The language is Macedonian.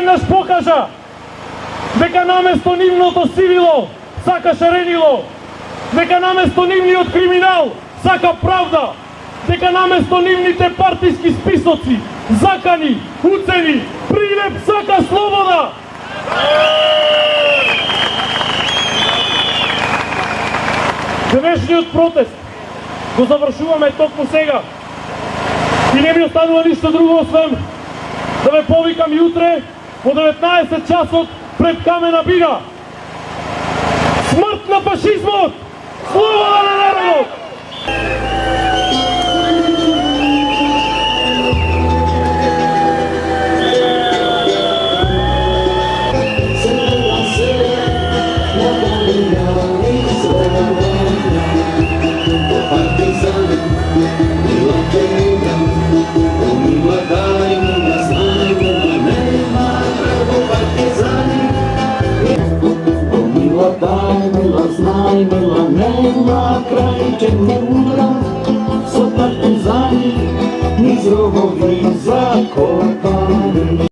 Еднаш покажа дека наместо нивното сивило сака шаренило, дека наместо нивниот криминал сака правда, дека наместо нивните партиски списоци, закани, уцени, Прилеп сака слобода. Денешниот протест го завршуваме токму сега и не ми останува ништо друго освен да ве повикам јутре во 19 часот пред Камена бина. Смрт на фашизмот! Слобода на народот! Mila nema kraj mura, so partizani, niz rovovi zakopani.